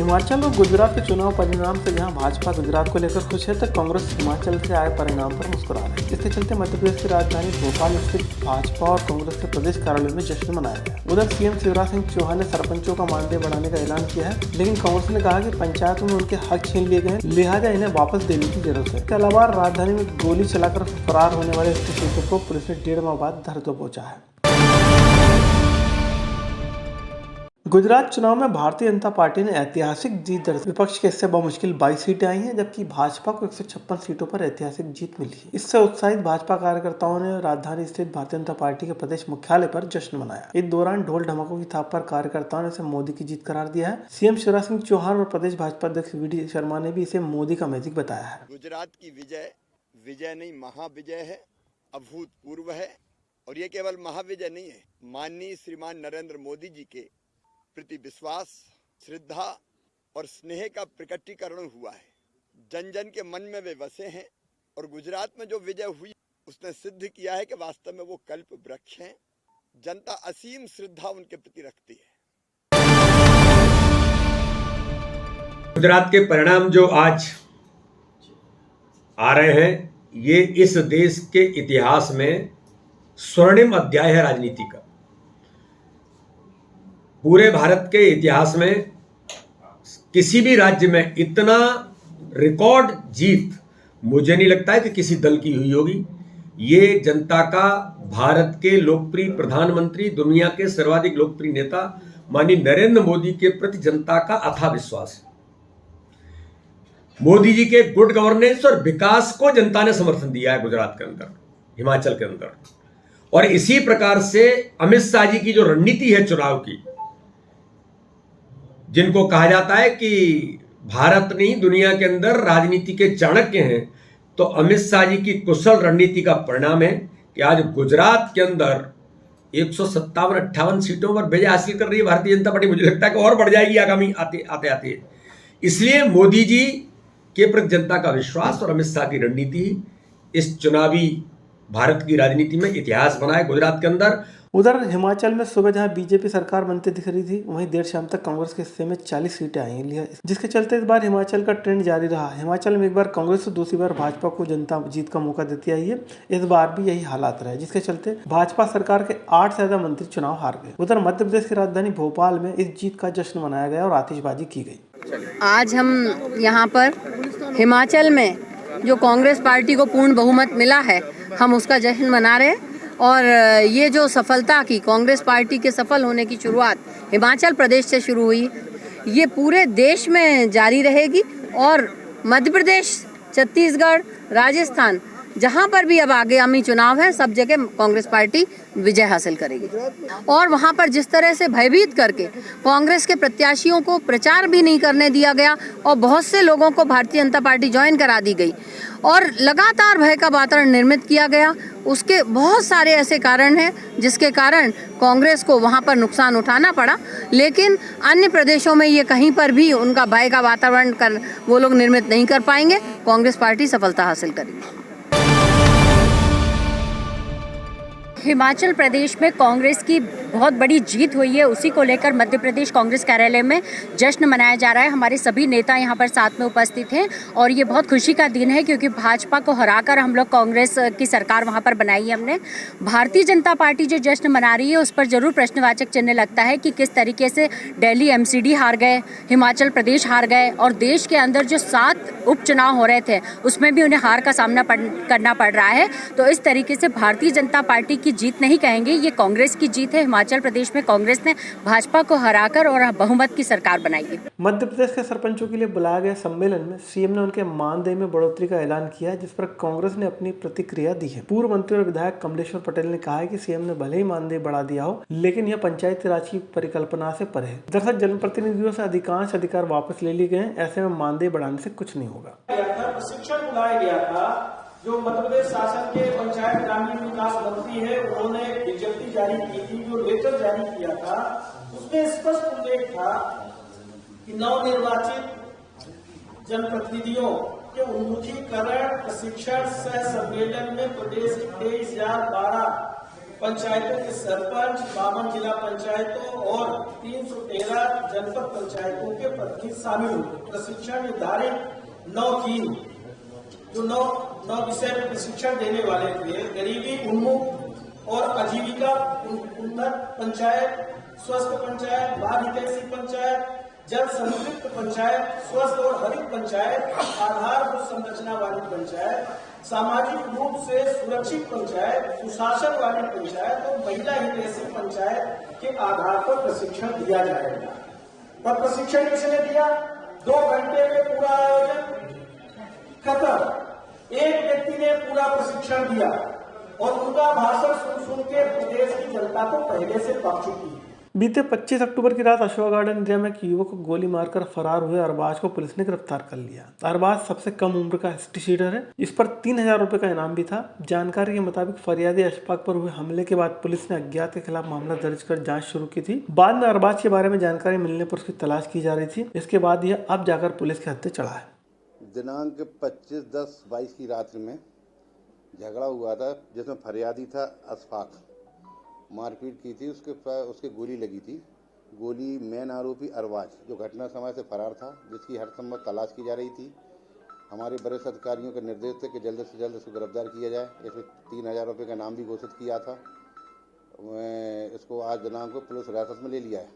हिमाचल और गुजरात के चुनाव परिणाम से जहां भाजपा गुजरात को लेकर खुश है, तो कांग्रेस हिमाचल से आए परिणाम पर मुस्कुरा रही है। इसके चलते मध्य प्रदेश की राजधानी भोपाल स्थित भाजपा और कांग्रेस के प्रदेश कार्यालय में जश्न मनाया गया। उधर सीएम शिवराज सिंह चौहान ने सरपंचों का मानदेय बढ़ाने का ऐलान किया है, लेकिन कांग्रेस ने कहा कि पंचायतों में उनके हक छीन लिए गए, लिहाजा इन्हें वापस देने की जरूरत है। इसके अलावा राजधानी में गोली चलाकर फरार होने वाले शिक्षकों को पुलिस ने 1.5 माह बाद धरतों पहुंचा है। गुजरात चुनाव में भारतीय जनता पार्टी ने ऐतिहासिक जीत दर्ज। विपक्ष के इससे बमुश्किल 22 सीटें आई हैं, जबकि भाजपा को 156 सीटों पर ऐतिहासिक जीत मिली है। इससे उत्साहित भाजपा कार्यकर्ताओं ने राजधानी स्थित भारतीय जनता पार्टी के प्रदेश मुख्यालय पर जश्न मनाया। इस दौरान ढोल ढमाकों की थाप पर कार्यकर्ताओं ने इसे मोदी की जीत करार दिया है। सीएम शिवराज सिंह चौहान और प्रदेश भाजपा अध्यक्ष वी.डी. शर्मा ने भी इसे मोदी का मैजिक बताया है। गुजरात की विजय नहीं महाविजय है, अभूतपूर्व है, और ये केवल महाविजय नहीं है, माननीय श्रीमान नरेंद्र मोदी जी के प्रति विश्वास, श्रद्धा और स्नेह का प्रकटीकरण हुआ है। जन जन के मन में वे बसे हैं, और गुजरात में जो विजय हुई उसने सिद्ध किया है कि वास्तव में वो कल्प वृक्ष हैं। जनता असीम श्रद्धा उनके प्रति रखती है। गुजरात के परिणाम जो आज आ रहे हैं, ये इस देश के इतिहास में स्वर्णिम अध्याय है राजनीति का। पूरे भारत के इतिहास में किसी भी राज्य में इतना रिकॉर्ड जीत मुझे नहीं लगता है कि किसी दल की हुई होगी। ये जनता का, भारत के लोकप्रिय प्रधानमंत्री, दुनिया के सर्वाधिक लोकप्रिय नेता माननीय नरेंद्र मोदी के प्रति जनता का अथाह विश्वास है। मोदी जी के गुड गवर्नेंस और विकास को जनता ने समर्थन दिया है गुजरात के अंदर, हिमाचल के अंदर। और इसी प्रकार से अमित शाह जी की जो रणनीति है चुनाव की, जिनको कहा जाता है कि भारत नहीं दुनिया के अंदर राजनीति के चाणक्य हैं, तो अमित शाह जी की कुशल रणनीति का परिणाम है कि आज गुजरात के अंदर 157-58 सीटों पर विजय हासिल कर रही है भारतीय जनता पार्टी। मुझे लगता है कि और बढ़ जाएगी आगामी आते। इसलिए मोदी जी के प्रति जनता का विश्वास और अमित शाह की रणनीति इस चुनावी भारत की राजनीति में इतिहास बनाए गुजरात के अंदर। उधर हिमाचल में सुबह जहां बीजेपी सरकार बनती दिख रही थी, वहीं देर शाम तक कांग्रेस के हिस्से में 40 सीटें आई हैं, जिसके चलते इस बार हिमाचल का ट्रेंड जारी रहा। हिमाचल में एक बार कांग्रेस तो दूसरी बार भाजपा को जनता जीत का मौका देती आई है। इस बार भी यही हालात रहे, जिसके चलते भाजपा सरकार के 8 से ज्यादा मंत्री चुनाव हार गए। उधर मध्य प्रदेश की राजधानी भोपाल में इस जीत का जश्न मनाया गया और आतिशबाजी की गई। आज हम यहाँ पर हिमाचल में जो कांग्रेस पार्टी को पूर्ण बहुमत मिला है, हम उसका जश्न मना रहे हैं। और ये जो सफलता की, कांग्रेस पार्टी के सफल होने की शुरुआत हिमाचल प्रदेश से शुरू हुई, ये पूरे देश में जारी रहेगी। और मध्य प्रदेश, छत्तीसगढ़, राजस्थान, जहाँ पर भी अब आगामी चुनाव है, सब जगह कांग्रेस पार्टी विजय हासिल करेगी। और वहाँ पर जिस तरह से भयभीत करके कांग्रेस के प्रत्याशियों को प्रचार भी नहीं करने दिया गया और बहुत से लोगों को भारतीय जनता पार्टी ज्वाइन करा दी गई और लगातार भय का वातावरण निर्मित किया गया, उसके बहुत सारे ऐसे कारण हैं जिसके कारण कांग्रेस को वहाँ पर नुकसान उठाना पड़ा। लेकिन अन्य प्रदेशों में ये कहीं पर भी उनका भय का वातावरण वो लोग निर्मित नहीं कर पाएंगे। कांग्रेस पार्टी सफलता हासिल करेगी। हिमाचल प्रदेश में कांग्रेस की बहुत बड़ी जीत हुई है, उसी को लेकर मध्य प्रदेश कांग्रेस कार्यालय में जश्न मनाया जा रहा है। हमारे सभी नेता यहाँ पर साथ में उपस्थित हैं और ये बहुत खुशी का दिन है, क्योंकि भाजपा को हराकर हम लोग कांग्रेस की सरकार वहाँ पर बनाई है हमने। भारतीय जनता पार्टी जो जश्न मना रही है, उस पर जरूर प्रश्नवाचक चिन्ह लगता है कि किस तरीके से दिल्ली एमसीडी हार गए, हिमाचल प्रदेश हार गए, और देश के अंदर जो 7 उपचुनाव हो रहे थे उसमें भी उन्हें हार का सामना करना पड़ रहा है। तो इस तरीके से भारतीय जनता पार्टी की जीत नहीं कहेंगे, ये कांग्रेस की जीत है। हिमाचल प्रदेश में कांग्रेस ने भाजपा को हराकर और बहुमत की सरकार बनाई है। मध्य प्रदेश के सरपंचों के लिए बुलाए गए सम्मेलन में सीएम ने उनके मानदेय में बढ़ोतरी का ऐलान किया, जिस पर कांग्रेस ने अपनी प्रतिक्रिया दी है। पूर्व मंत्री और विधायक कमलेश्वर पटेल ने कहा है कि सीएम ने भले ही मानदेय बढ़ा दिया हो, लेकिन यह पंचायती राज की परिकल्पना से परे है। दरअसल जनप्रतिनिधियों से अधिकांश अधिकार वापस ले लिए गए, ऐसे में मानदेय बढ़ाने से कुछ नहीं होगा। प्रशिक्षण बुलाया गया था, जो मध्य प्रदेश शासन के पंचायत ग्रामीण विकास मंत्री है, उन्होंने विज्ञप्ति जारी की थी, जो लेटर जारी किया था, उसमें स्पष्ट उल्लेख था कि नवनिर्वाचित जनप्रतिनिधियों के उन्मुखीकरण प्रशिक्षण सह सम्मेलन में प्रदेश के 23,012 पंचायतों के सरपंच, 52 जिला पंचायतों और 313 जनपद पंचायतों के प्रतिनिधि शामिल हुए। प्रशिक्षण निर्धारित 9 जो 9 विषय में प्रशिक्षण देने वाले थे। गरीबी उन्मुक्त और आजीविका उन्नत पंचायत, स्वस्थ पंचायत, बाल हितैषी पंचायत, जल संतृप्त पंचायत, स्वस्थ और हरित पंचायत, आधारभूत संरचना वाली पंचायत, सामाजिक रूप से सुरक्षित पंचायत, सुशासन वाली पंचायत और महिला हितैषी पंचायत के आधार पर प्रशिक्षण दिया जाएगा। और प्रशिक्षण किसने दिया? 2 घंटे में पूरा आयोजन खत्म। एक व्यक्ति ने पूरा प्रशिक्षण दिया और उनका भाषण सुन के प्रदेश की जनता को पहले से पक चुकी है। बीते 25 अक्टूबर की रात अशोक गार्डन एरिया में एक युवक को गोली मारकर फरार हुए अरबाज को पुलिस ने गिरफ्तार कर लिया। अरबाज सबसे कम उम्र का एसटी शीटर है। इस पर 3000 रुपए का इनाम भी था। जानकारी के मुताबिक फरियादी अशफाक पर हुए हमले के बाद पुलिस ने अज्ञात के खिलाफ मामला दर्ज कर जांच शुरू की थी। बाद में अरबाज के बारे में जानकारी मिलने पर उसकी तलाश की जा रही थी। इसके बाद यह अब जाकर पुलिस के हत्थे चढ़ा है। दिनांक 25/10/22 की रात्रि में झगड़ा हुआ था जिसमें फरियादी था अशफाक। मारपीट की थी, उसके गोली लगी थी। गोली मेन आरोपी अरबाज जो घटना समय से फरार था, जिसकी हर संभव तलाश की जा रही थी। हमारे वरिष्ठ अधिकारियों के निर्देश थे कि जल्द से जल्द उसको गिरफ्तार किया जाए। इसमें 3000 रुपये का नाम भी घोषित किया था। इसको आज दिनांक को पुलिस हिरासत में ले लिया है।